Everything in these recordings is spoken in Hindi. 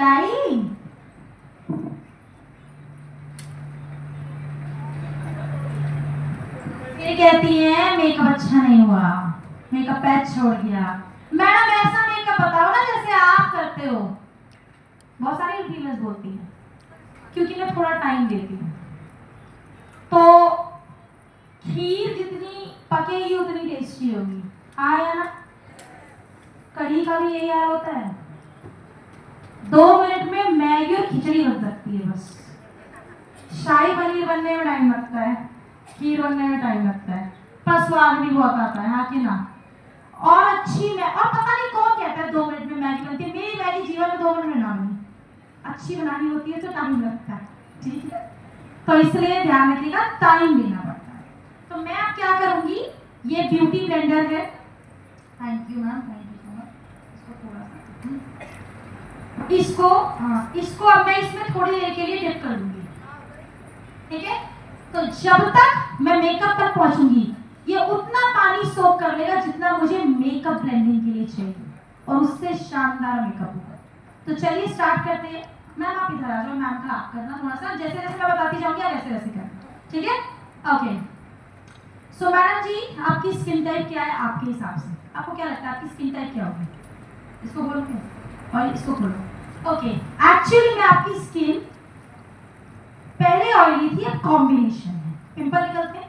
खिलाई? फिर कहती है मेकअप अच्छा नहीं हुआ, मेकअप पैच छोड़ गया। मैडम ऐसा मेकअप बताओ ना जैसे आप करते हो। बहुत सारी फीमेल्स बोलती हैं क्योंकि मैं थोड़ा टाइम देती हूँ। तो खीर जितनी पकेगी उतनी टेस्टी होगी, हाँ या ना? कढ़ी का भी यही हाल होता है। 2 मिनट में मैगी और खिचड़ी बन सकती है बस। शाही पनीर बनने में टाइम लगता है, खीर बनने में टाइम लगता है, पर स्वाद भी बहुत आता है, हाँ कि ना? और अच्छी मैं और पता नहीं कौन कहता है 2 मिनट में मैगी बनती है। मेरी मैगी जीवन में 2 मिनट में ना बनी। अच्छी बनानी होती है तो टाइम लगता है, ठीक है? तो इसलिए ध्यान रखिएगा, टाइम देना पड़ता है। तो मैं अब क्या करूंगी, ये ब्यूटी ब्लेंडर है। Thank you ma'am, thank you so much. इसको थोड़ा सा इसको अब मैं इसमें थोड़ी देर के लिए डिप कर लूंगी, ठीक है? तो जब तक मैं मेकअप तक पहुंचूंगी ये उतना पानी सोख कर लेगा जितना मुझे मेकअप ब्लेंडिंग के लिए चाहिए, और उससे शानदार मेकअप होगा। तो चलिए स्टार्ट करते हैं। मैम आप इधर आ जाओ, मैम का आप करना थोड़ा सा, जैसे जैसे मैं बताती जाऊंगी आप वैसे वैसे करना, ठीक है? ओके। सो मैडम जी आपकी स्किन टाइप क्या है आपके हिसाब से? आपको क्या लगता है आपकी स्किन टाइप क्या होगी? इसको बोलो क्या और इसको खोलो। ओके, एक्चुअली में आपकी स्किन पहले ऑयली थी, अब कॉम्बिनेशन है। पिंपल निकलते हैं?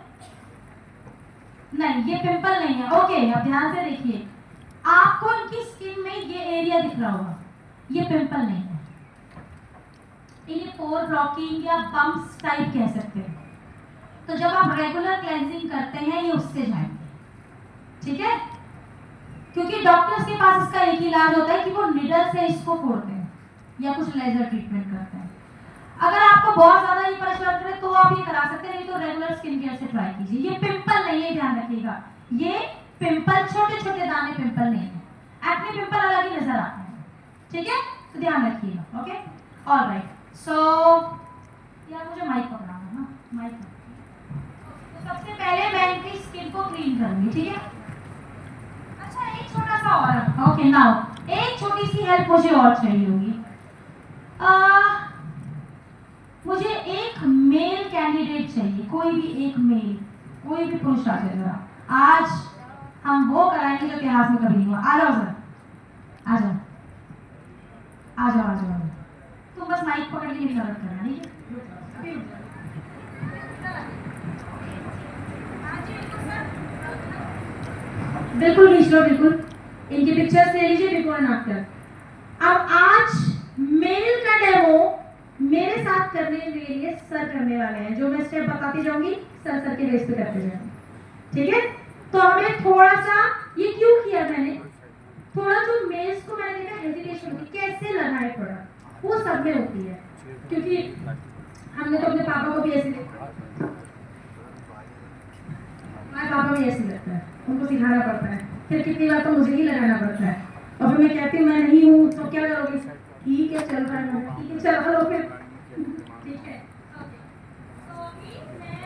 नहीं, ये पिंपल नहीं है। ओके, अब ध्यान से देखिए, आपको इनकी स्किन में ये एरिया दिख रहा होगा, ये पिंपल नहीं है। इन्हें पोर ब्लॉकिंग या बम्प्स टाइप कह सकते हैं। तो जब आप रेगुलर क्लेंजिंग करते हैं ये उससे जाएंगे, ठीक है? क्योंकि डॉक्टर्स के पास इसका एक ही इलाज होता है कि वो निडल से इसको फोड़ते हैं या कुछ लेजर ट्रीटमेंट करते हैं। अगर आपको बहुत ज्यादा ये परेशान करे तो आप ये करा सकते हैं, नहीं तो रेगुलर स्किन केयर से ट्राई कीजिए। ये पिंपल नहीं है, ध्यान रखिएगा। ये पिंपल छोटे छोटे दाने पिंपल नहीं है, एक्ने पिंपल अलग ही नजर आते हैं, ठीक है? तो ध्यान रखिएगा। Okay, alright. सो यार मुझे माइक पकड़ना है ना, माइक। तो सबसे पहले मैं इनकी स्किन को क्लीन करूंगी, ठीक है? अच्छा एक छोटा सा और, ओके नाउ एक छोटी सी हेल्प मुझे और चाहिए होगी। मुझे एक मेल कैंडिडेट चाहिए, कोई भी एक मेल, कोई भी पुरुष आ जाएगा। आज हम वो कराएंगे जो इतिहास में कभी नहीं हुआ। आ जाओ सर, आ जाओ आ जाओ आ जाओ। तुम बस माइक पकड़ के मेरी मदद करना, ठीक है? बिल्कुल खींच लो, बिल्कुल। इनकी पिक्चर्स ले लीजिए बिफोर एंड आफ्टर। अब आज मेल का डेमो मेरे साथ करने के लिए सर करने वाले हैं। जो मैं स्टेप बताती जाऊंगी सर सर के बेस पे करते जाऊंगी, ठीक है? तो हमें थोड़ा सा, ये क्यों किया मैंने, थोड़ा जो मेल्स को मैंने देखा हेजिटेशन होती कैसे लगाए प्रोडक्ट, वो सब में होती है। क्योंकि हमने तो अपने पापा को भी ऐसे देखा, हमारे पापा भी ऐसे लगता है, उनको सिखाना पड़ता है, फिर कितनी बार तो मुझे ही लगाना पड़ता है। और फिर मैं कहती हूँ मैं नहीं हूँ तो क्या करोगे? ठीक है चल रहा है, ठीक है चल लो फिर, ठीक है? तो अभी मैं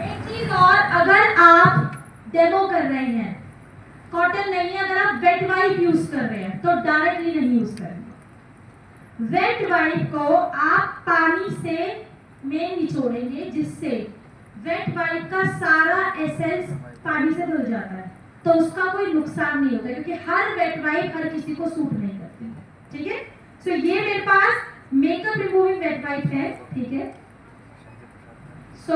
एक चीज और, अगर आप डेमो कर रहे हैं, कॉटन नहीं है, अगर आप वेट वाइप यूज कर रहे हैं तो डायरेक्टली नहीं यूज करेंगे। वेट वाइप को आप पानी से में निचोड़ेंगे, जिससे वेट वाइप का सारा एसेंस पानी से धुल जाता है, तो उसका कोई नुकसान नहीं होता, क्योंकि हर वेट वाइप हर किसी को सूट नहीं करती, ठीक है? सो ये मेरे pass makeup removing wait wipe है, ठीक है? सो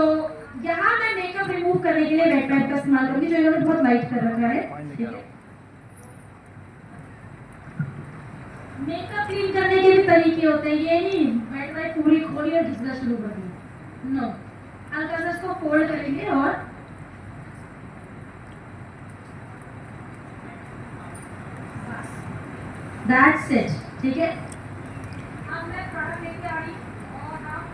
यहाँ मैं मेकअप रिमूव करने के लिए वेट वाइप का इस्तेमाल करूंगी, जो इन्होंने बहुत लाइट कर रखा है, ठीक है? मेकअप क्लीन करने के भी तरीके होते हैं, ये नहीं वेट वाइप पूरी खोली और घिसना शुरू कर दी, नो। हल्का सा इसको फोल्ड करेंगे और दैट्स इट, ठीक है? अब मैं प्रोडक्ट लेके आ रही हूँ और आप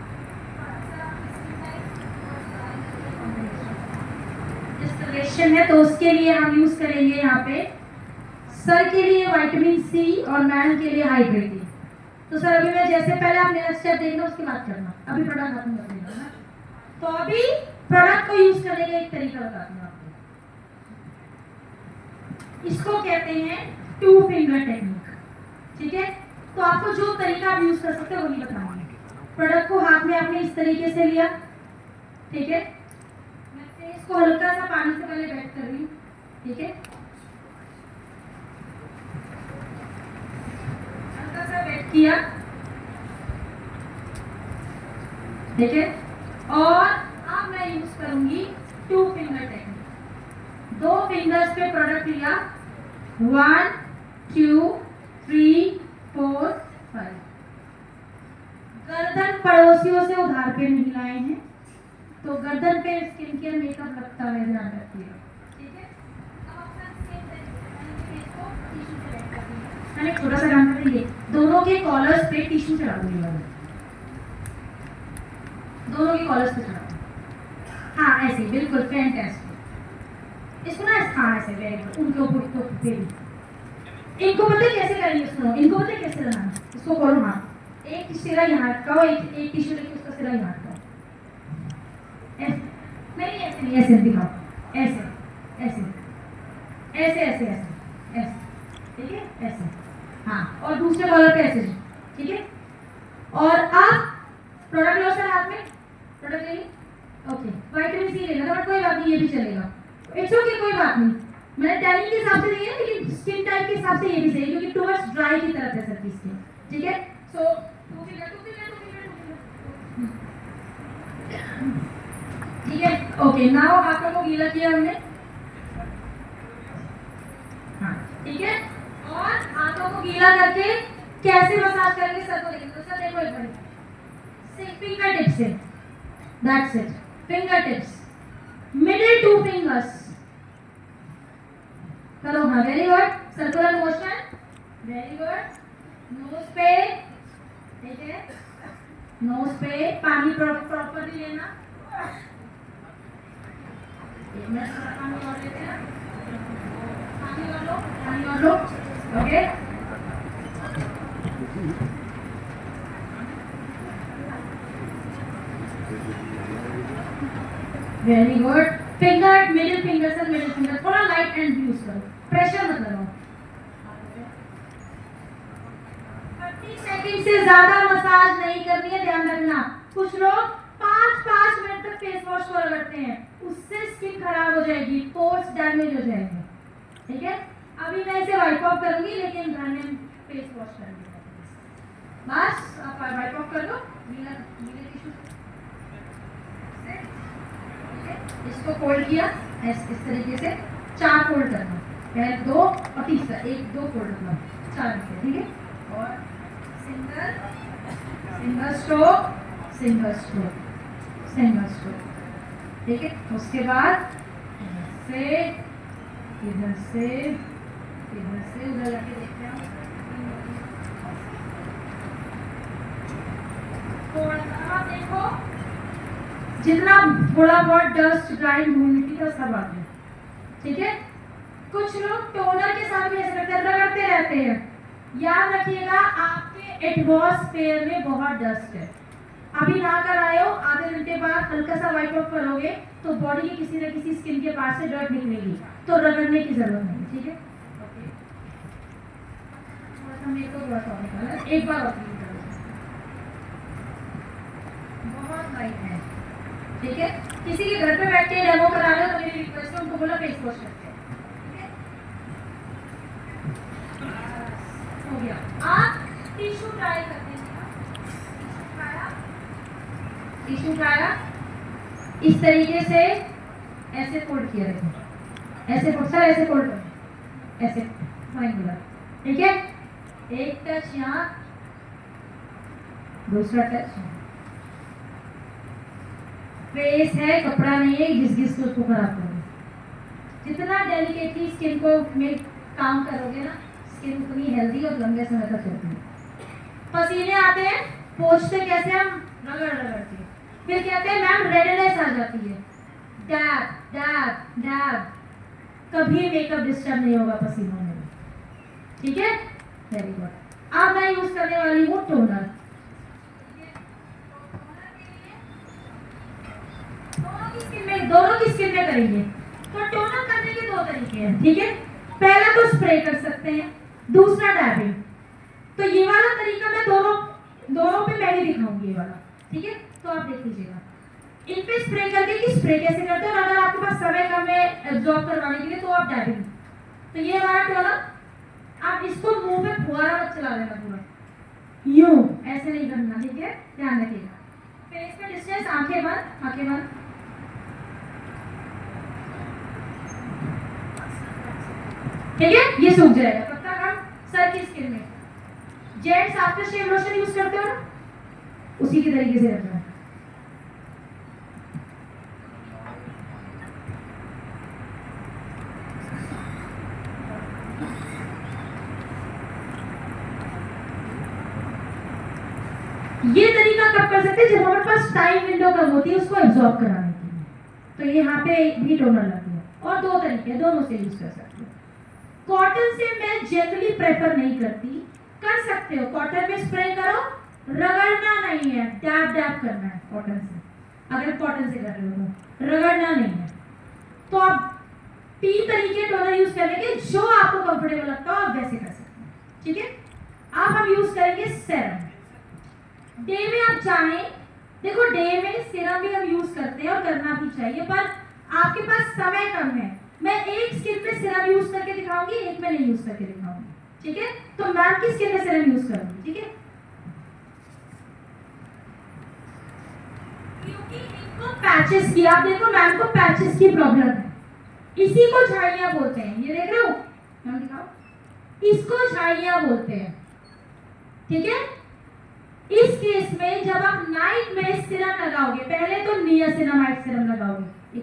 डिस्कलेशन है तो उसके लिए हम यूज करेंगे यहाँ पे सर के लिए विटामिन सी और मैम के लिए हाइड्रेटिंग। तो सर अभी मैं जैसे पहले आप मेरा स्टेप देखना उसके बाद करना, अभी प्रोडक्ट हाथ में रख लेना। तो अभी प्रोडक्ट को यूज करने का एक तरीका बताती हूँ आपको। इसको कहते हैं टू फिंगर टेक्निक, ठीक है। तो आपको जो तरीका आप यूज कर सकते हो वही बताऊंगी। प्रोडक्ट को हाथ में आपने इस तरीके से लिया, ठीक है। मैं फेस को हल्का सा पानी से पहले वेट कर रही हूँ, ठीक है। हल्का सा वेट किया, ठीक है। और अब मैं यूज करूंगी टू फिंगर टेक्निक। 2 फिंगर्स पे प्रोडक्ट लिया, 1 2 3 4 5। गर्दन पड़ोसियों से उधार पे नहीं लाए हैं, तो गर्दन पे स्किन केयर मेकअप लगता है, ध्यान रखिएगा, ठीक है। अब अपना सेम इसको टिश्यू से वेट कर दूंगी। मैंने छोटा सा काम कर दिया, दोनों के कॉलर्स पे टिश्यू चढ़ा दूंगी, दोनों की कॉलर्स पे चढ़ा। हाँ ऐसे बिल्कुल फैंटास्टिक। इसको ना हाँ ऐसे वेरी गुड, उनके ऊपर तो फिर इनको पता है कैसे करेंगे, सुनो इनको पता है कैसे लगाना। इसको करो हाँ, एक सिरा यहाँ रखा, एक टिश्यू लेके उसका सिरा यहाँ रखा, ऐसे नहीं ऐसे नहीं, ऐसे दिखाओ, ऐसे ऐसे ऐसे ऐसे ऐसे ऐसे, ठीक है ऐसे। हाँ और दूसरे कॉलर पे ऐसे, ठीक है। और अब प्रोडक्ट लो सर हाथ में, प्रोडक्ट ले ली, ओके। विटामिन सी लेना था, बट कोई बात नहीं, ये भी चलेगा, इट्स ओके, कोई बात नहीं। मैंने टैनिंग के हिसाब से दी है, लेकिन स्किन टाइप के हिसाब से ये भी सही है, क्योंकि टुवर्ड्स ड्राई की तरफ है सर की स्किन, ठीक है। सो ठीक है, ओके। नाउ हाथों को गीला किया हमने, हाँ ठीक है। और हाथों को गीला करके कैसे मसाज करेंगे सर को देखेंगे। तो सर देखो एक बार, फिंगर टिप्स से, that's it, finger tips, middle 2 fingers करो, हाँ very good, circular motion, very good. Nose पे, ठीक है, नोज पे पानी प्रॉपरली लेना। एक मिनट थोड़ा पानी और लेते हैं, पानी और लो, पानी और लो, okay. Very good. Finger, middle finger से मिडिल फिंगर थोड़ा लाइट हैंड यूज करो, प्रेशर मत लगाओ। 30 सेकंड से ज्यादा मसाज नहीं करनी है, ध्यान रखना। कुछ लोग 5-5 मिनट तक फेस वॉश को रगड़ते हैं, उससे स्किन खराब हो जाएगी, पोर्स डैमेज हो जाएंगे, ठीक है। अभी मैं इसे वाइप ऑफ करूंगी, लेकिन घर में फेस वॉश करेंगे बस। आप वाइप ऑफ कर दो गीला टिश्यू से, इसको फोल्ड किया इस तरीके से, 4 फोल्ड करना, पहले 2 और तीसरा 1 2 फोल्ड करना, 4 से, ठीक है। और single single stroke, single stroke, single stroke, ठीक है। उसके बाद से इधर से उधर जाके देखते हैं, थोड़ा देखो, जितना थोड़ा बहुत डस्ट ड्राइंग ह्यूमिडिटी का सब आता है, ठीक है। कुछ लोग टोनर के साथ भी ऐसे करते हैं, रगड़ते रहते हैं। याद रखिएगा आपके एटमॉस्फेयर में बहुत डस्ट है, अभी नहा कर आए हो, आधे घंटे बाद हल्का सा वाइप ऑफ करोगे तो बॉडी के किसी न किसी स्किन के पास से डर्ट निकलेगी, तो रगड़ने की जरूरत नहीं, ठीक है। थोड़ा सा मेरे को थोड़ा सा निकाला, एक बार और क्लीन करो, बहुत लाइट है, ठीक है। किसी के घर पे बैठ के डेमो करा रहे हो तो मेरी रिक्वेस्ट है उनको बोला फेस वॉश करते हैं, हो गया। आप टिश्यू ट्राई करते हैं, टिश्यू उठाया, इस तरीके से ऐसे फोल्ड किया, देखो ऐसे फोल्ड, सर ऐसे फोल्ड करो, ऐसे ट्रायंगुलर, ठीक है। एक टच यहाँ, दूसरा टच, फेस है, कपड़ा नहीं है, घिस घिस को उसको खराब करोगे। जितना डेलिकेटली स्किन को में काम करोगे ना, स्किन उतनी हेल्दी और लंबे समय तक रहती है। पसीने आते हैं, पोंछते कैसे हम, रगड़ रगड़ के, फिर कहते हैं मैम रेडनेस आ जाती है, डैब डैब डैब, कभी मेकअप डिस्टर्ब नहीं होगा पसीनों में, ठीक है। Very good. अब मैं यूज करने वाली हूँ टोनर, दोनों की स्किन में करेंगे। तो टोनर करने के 2 तरीके हैं, ठीक है। पहला तो स्प्रे कर सकते हैं, दूसरा डैबिंग। तो ये वाला तरीका मैं दोनों पे मैं ही दिखाऊंगी, ये वाला, ठीक है। तो आप देख लीजिएगा इन पे स्प्रे करके कि स्प्रे कैसे करते हैं, और अगर आपके पास समय कम है एब्जॉर्ब करवाने के लिए तो आप डैबिंग। तो ये हमारा टोनर, आप इसको मुंह में फुहारा मत चला देना पूरा, यूं ऐसे नहीं करना, ठीक है, ध्यान रखिएगा। फेस पे डिस्टेंस, आंखें बंद, आंखें बंद। ठीक है, ये सूख जाएगा। तब तक हम सर की स्किन में gents after shave lotion use करते हो ना, उसी के तरीके से रखना है। ये तरीका कब कर सकते हैं, जब हमारे पास टाइम विंडो कम होती है उसको एब्जॉर्ब कराने के लिए। तो यहाँ पे भी टोनर लगती है, और दो तरीके, दोनों से यूज कर सकते हो। कॉटन से मैं जनरली प्रेफर नहीं करती, कर सकते हो कॉटन में स्प्रे करो, रगड़ना नहीं है, डैब डैब करना है कॉटन से। अगर कॉटन से कर रहे हो तो रगड़ना नहीं है। तो आप 3 तरीके टोनर यूज करने के, जो आपको कंफर्टेबल लगता हो आप वैसे कर सकते हैं, ठीक है। अब हम यूज करेंगे सेरम। डे में आप चाहें, देखो डे में सीरम भी हम यूज करते हैं और करना भी चाहिए, पर आपके पास समय कम है। मैं एक स्किन पे सीरम यूज करके दिखाऊंगी, एक में नहीं यूज करके दिखाऊंगी, ठीक है। तो मैम की स्किन पे सीरम यूज करूंगी, ठीक है, क्योंकि इनको पैचेस की, आप देखो मैम को पैचेस की प्रॉब्लम है, इसी को झाइयां बोलते हैं। ये देख रहे हो मैम, दिखाओ, इसको झाइयां बोलते हैं, ठीक है। इस केस में जब आप नाइट में सीरम लगाओगे, पहले तो नियासिनामाइड सीरम लगाओगे।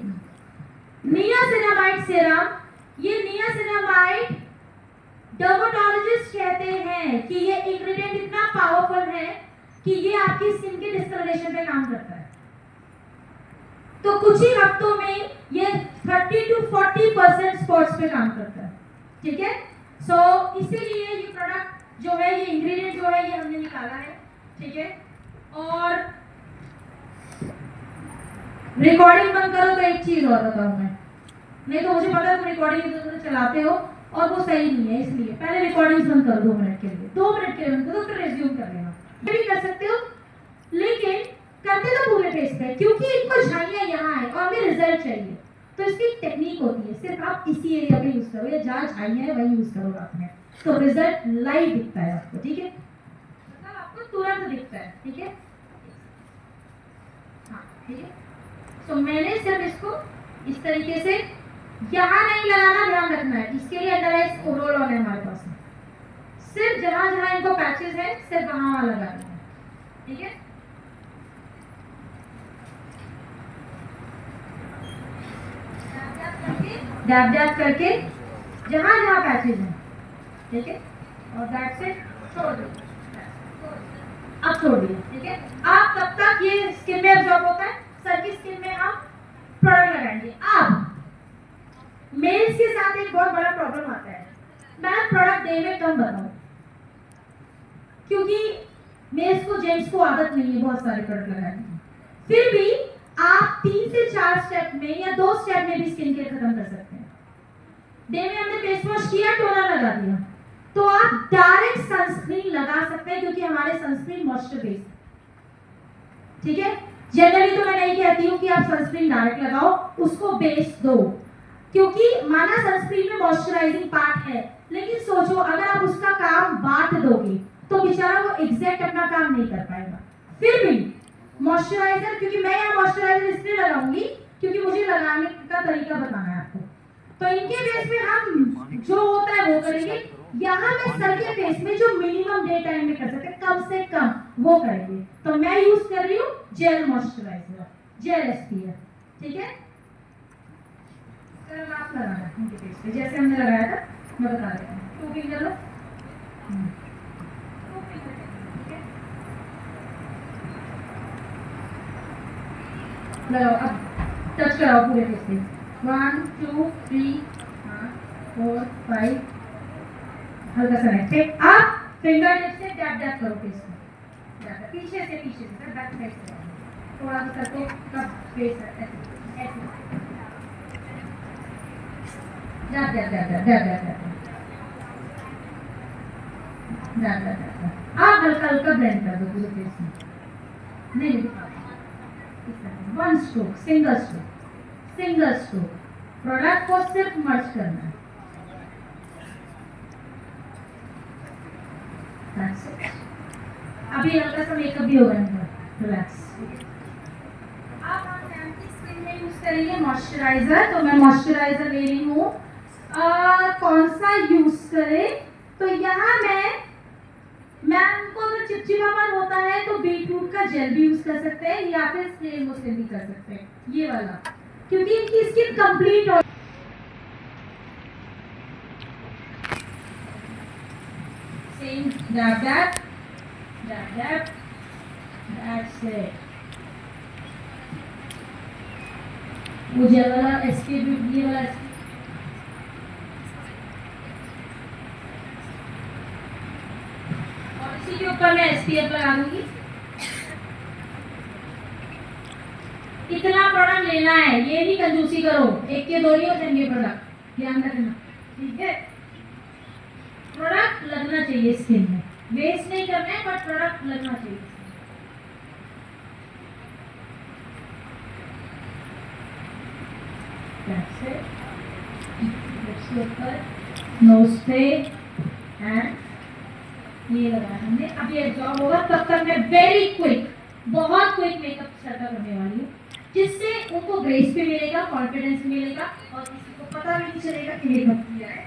नियासिनामाइड सीरम, ये नियासिनामाइड डर्मेटोलॉजिस्ट कहते हैं कि ये इंग्रेडिएंट इतना पावरफुल है कि ये आपकी स्किन के डिस्कलरेशन पे काम करता है। तो कुछ ही हफ्तों में ये 30 to 40% स्पॉट्स पे काम करता है, ठीक है। सो इसीलिए ये प्रोडक्ट जो है, ये इंग्रेडिएंट जो है, ये हमने निकाला है, ठीक है। और रिकॉर्डिंग बंद करो तो एक चीज और बताऊं मैं, नहीं तो मुझे पता है तुम रिकॉर्डिंग इधर चलाते हो और वो सही नहीं है, इसलिए पहले रिकॉर्डिंग बंद करो 2 मिनट के लिए, 2 मिनट के लिए बंद करो, फिर रिज्यूम कर लेना। ये भी कर सकते हो, लेकिन करते तो पूरे फेस पे, क्योंकि इनको झाइयां यहाँ है और हमें रिजल्ट चाहिए। तो इसकी टेक्निक होती है, सिर्फ आप इसी एरिया पे यूज करो, या जहाँ झाइयां है वही यूज करो रात में, तो रिजल्ट लाइव दिखता है आपको, ठीक है, मतलब आपको तुरंत दिखता है, ठीक है। हाँ, ठीक है। तो मैंने सिर्फ इसको इस तरीके से यहाँ नहीं लगाना, ध्यान रखना है, इसके लिए अंडर आइज रोल ऑन है हमारे पास में, सिर्फ जहां जहां इनको पैचेस है सिर्फ वहां लगाना है, ठीक है। डैब डैब करके जहां जहां पैचेस हैं, ठीक है, और दैट से छोड़ दो, अब छोड़ दिया, ठीक है। आप तब तक ये स्किन में एब्जॉर्ब होता है, सर की स्किन में हम प्रोडक्ट लगाएंगे। अब मेल्स के साथ एक बहुत बड़ा प्रॉब्लम आता है, मैं प्रोडक्ट डे में कम बताऊं, क्योंकि मेल्स को, जेंट्स को आदत नहीं है बहुत सारे प्रोडक्ट लगाने की। फिर भी आप 3 से 4 स्टेप में या 2 स्टेप में भी स्किन केयर खत्म कर सकते हैं। डे में हमने फेस वॉश किया, टोनर लगा दिया, तो आप डायरेक्ट सनस्क्रीन लगा सकते हैं, क्योंकि हमारे सनस्क्रीन मॉइस्चर बेस्ड, ठीक है। जनरली तो मैं नहीं कहती हूँ कि आप सनस्क्रीन डायरेक्ट लगाओ, उसको बेस दो, क्योंकि माना सनस्क्रीन में मॉइस्चराइजिंग पार्ट है, लेकिन सोचो अगर आप उसका काम बांट दोगे तो बेचारा वो एग्जैक्ट अपना काम नहीं कर पाएगा। फिर भी मॉइस्चराइजर, क्योंकि मैं यहाँ मॉइस्चराइजर इसलिए लगाऊंगी क्योंकि मुझे लगाने का तरीका बताना है आपको, तो इनके बेस में हम जो होता है वो करेंगे। यहाँ मैं सर के फेस में जो मिनिमम डे टाइम में कर सकते हैं, कम से कम वो करेंगे। तो मैं यूज कर रही हूँ जेल मॉइस्चराइजर, जेल एसपीएफ, ठीक है। सर आप लगाना इनके फेस पे जैसे हमने लगाया था, मैं बता रही हूँ। 2 फिंगर लो, लगाओ, अब टच कराओ पूरे फेस पे, 1 2 3 4 5, हल्का सा नेक। आप फिंगर टिप से डैब डैब करो फेस पे, पीछे से सर, बैक साइड से थोड़ा सा सर को कब फेस ऐसे ऐसे जा जा जा जा जा जा जा जा जा जा। आप हल्का हल्का ब्लेंड कर दो पूरे फेस में। नहीं one stroke, single stroke, single stroke. Product को सिर्फ मर्ज करना है। That's it. अभी हल्का सा मेकअप भी होगा इनका, रिलैक्स। आप की स्किन में यूज करेंगे मॉइस्चराइजर, तो मैं मॉइस्चराइजर ले रही हूँ। कौन सा यूज करें? तो यहाँ मैं उनको अगर चिपचिपापन होता है तो बीटरूट का जेल भी यूज कर सकते हैं या फिर स्प्रे लोशन भी कर सकते हैं, ये वाला, क्योंकि इनकी स्किन कंप्लीट हो। Same, dab dab, dab dab, that's it. मुझे वाला SPF, ये वाला और इसी के ऊपर मैं SPF लगा दूंगी। कितना प्रोडक्ट लेना है ये भी कंजूसी करो, एक के दो नहीं हो जाएंगे प्रोडक्ट, ध्यान रखना, ठीक है। प्रोडक्ट लगना चाहिए स्किन में, वेस्ट नहीं करना है बट प्रोडक्ट लगना चाहिए। नोज पे एंड ये लगाया हमने। अब ये एब्जॉर्ब होगा, तब तक मैं वेरी क्विक, बहुत क्विक मेकअप सेटअप करने वाली हूँ, जिससे उनको ग्रेस भी मिलेगा, कॉन्फिडेंस भी मिलेगा और किसी को पता भी नहीं चलेगा कि मेकअप किया है,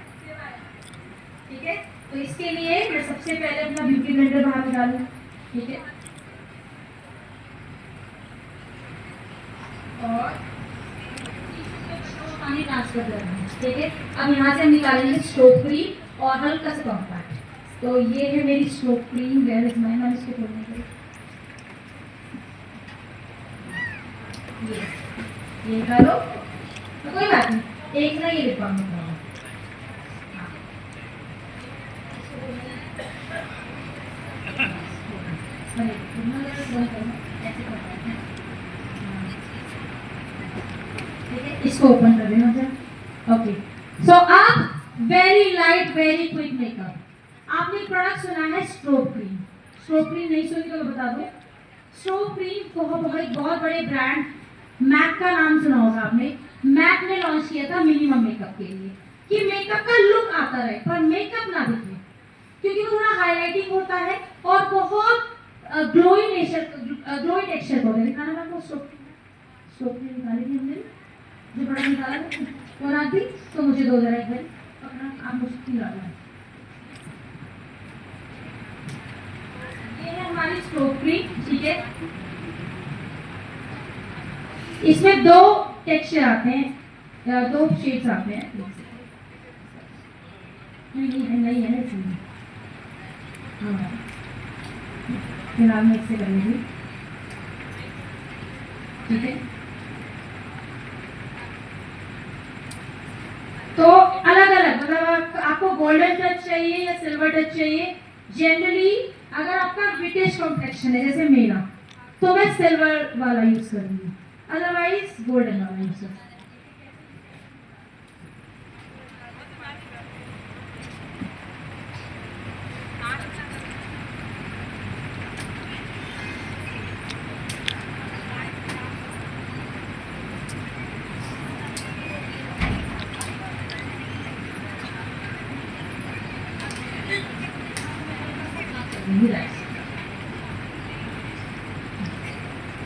ठीक है। तो इसके लिए मैं सबसे पहले अपना ब्यूटी ब्लेंडर बाहर निकालूं, ठीक है, और पानी ट्रांसफर कर रहा हूँ, ठीक है। अब यहाँ से हम निकालेंगे स्ट्रोक क्रीम और हल्का सा कॉम्पैक्ट। तो ये है मेरी stroke cream, where is my, मैंने इसको खोलने के लिए ये डालो, तो कोई बात नहीं, एक ना ये डिब्बा में डालो। इसको ओपन कर देना सर। ओके, सो आप very light very quick makeup. आपने प्रोडक्ट सुना है स्ट्रोक क्रीम, स्ट्रोक क्रीम नहीं सुनी तो मैं बता दूं, स्ट्रोक क्रीम बहुत बड़े ब्रांड मैक का नाम सुना होगा आपने। मैक ने लॉन्च किया था मिनिमम मेकअप के लिए, कि मेकअप का लुक आता रहे पर मेकअप ना दिखे, क्योंकि वो थोड़ा हाईलाइटिंग होता है और बहुत ग्लोइंग टेक्सचर को दिखाना। मैं आपको स्ट्रोक क्रीम निकाली थी हमने, जो प्रोडक्ट निकाला वो रात भी, तो मुझे 2 जरा एक बार अपना आप मुझे डालना। ये है हमारी स्ट्रोक क्रीम, ठीक है। इसमें 2 टेक्सचर आते हैं, 2 शेड्स आते हैं। नहीं है इसमें, हाँ फिलहाल मैं इससे करूँगी, ठीक है। तो अलग अलग, मतलब आपको गोल्डन टच चाहिए या सिल्वर टच चाहिए। जनरली अगर आपका ब्रिटिश कॉम्प्लेक्शन है जैसे मेरा, तो मैं सिल्वर वाला यूज करूंगी, अदरवाइज गोल्डन वाला यूज करूंगी।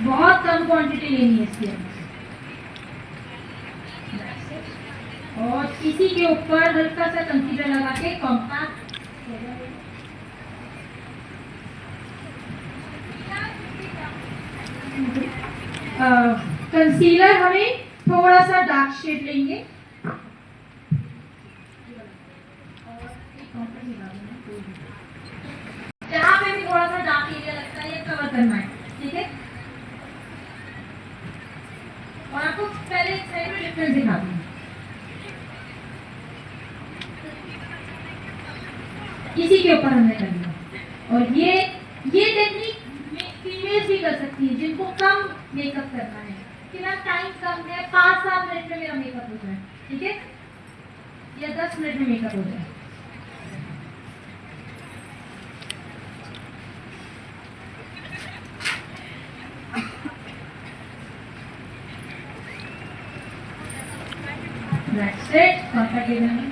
बहुत कम क्वांटिटी लेनी है इसकी, और इसी के ऊपर हल्का सा कंसीलर लगा के कॉम्पैक्ट। कंसीलर हमें थोड़ा सा डार्क शेड लेंगे, जहाँ पे भी थोड़ा सा डार्क एरिया लगता है ये कवर करना है, ठीक है। और आपको पहले एक साइड में डिफरेंस दिखा दूँ, इसी के ऊपर हमने कर लिया। और ये टेक्निक फीमेल्स भी कर सकती है जिनको कम मेकअप करना है, कि ना टाइम कम है, 5-7 मिनट में मेरा मेकअप हो जाए, ठीक है। या 10 मिनट में मेकअप हो जाए। That's it. Perfect design.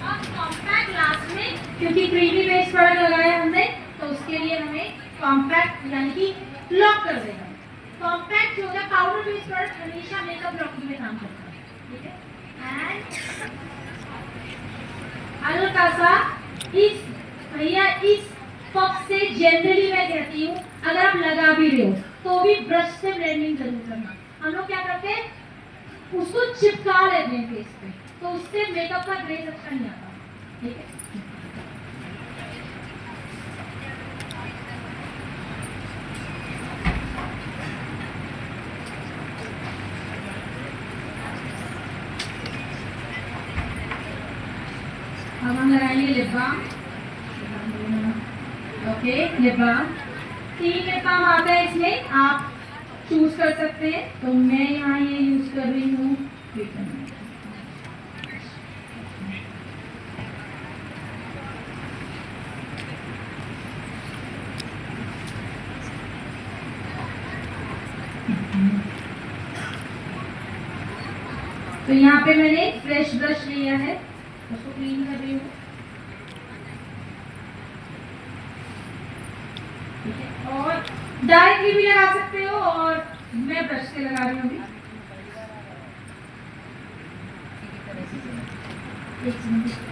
आप कॉम्पैक्ट लास्ट में, क्योंकि क्रीमी बेस प्रोडक्ट लगाया हमने तो उसके लिए हमें कॉम्पैक्ट यानी कि लॉक कर देगा। कॉम्पैक्ट जो है पाउडर बेस प्रोडक्ट हमेशा मेकअप लॉकिंग में काम करता है, ठीक है। एंड हल्का सा इस भैया इस पफ से जनरली मैं कहती हूँ अगर आप लगा भी रहे हो तो भी ब्रश से ब्लेंडिंग जरूर करना। हम लोग क्या करते हैं उसको चिपका लेते हैं फेस पे, तो उससे मेकअप का ग्रेस अच्छा नहीं आता, ठीक है। अब हम लगाएंगे lip balm. Okay, lip balm 3 lip balm आता है इसमें, आप चूज कर सकते हैं। तो मैं यहाँ ये यूज कर रही हूँ। तो यहाँ पे मैंने फ्रेश ब्रश लिया है, उसको क्लीन कर रही हूँ, ठीक है। और डायरेक्टली भी लगा सकते हो और मैं ब्रश से लगा रही हूँ अभी। एक मिनट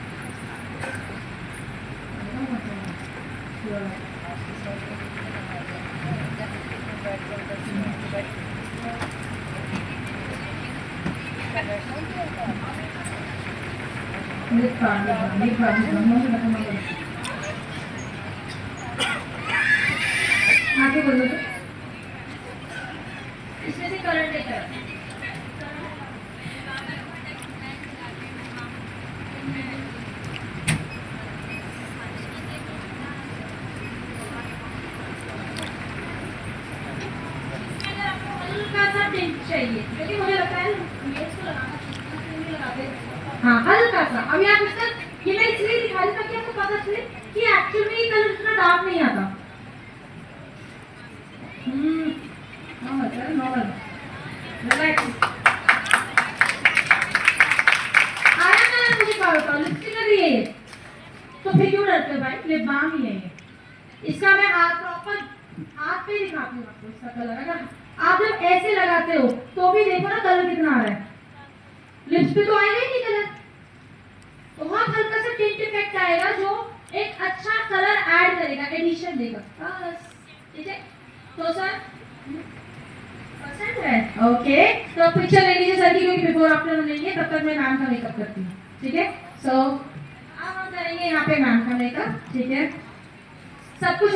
आगे बोलो तो इसमें से करंट लेकर हल्का सा टिंट चाहिए, क्योंकि मुझे लगता है इसको लगाना लगाते। हाँ, हल्का सा। अभी आप इसका ये मैं इसलिए दिखा रही ताकि आपको पता चले कि एक्चुअली ये कलर इतना डार्क नहीं आता। Normal relax. आया ना मुझे क्या होता है लिपस्टिक लग रही है ये, तो फिर क्यों डरते हो भाई, लिप बाम ही है ये। इसका मैं हाथ प्रॉपर हाथ पे दिखाती हूँ आपको इसका कलर। अगर आप जब ऐसे लगाते हो तो भी देखो ना कलर कितना आ रहा है, लिप्स पे तो आएगा ही नहीं कलर। बहुत हल्का सा टिंट इफेक्ट आएगा जो एक अच्छा कलर ऐड करेगा, एडिशन देगा, बस, ठीक है। तो सर पसंद है? ओके, तो पिक्चर ले लीजिए सर की, क्योंकि बिफोर आफ्टर हम लेंगे, तब तक मैं मैम का मेकअप करती हूँ, ठीक है। सो अब हम करेंगे यहाँ पे मैम का मेकअप, ठीक है। सब कुछ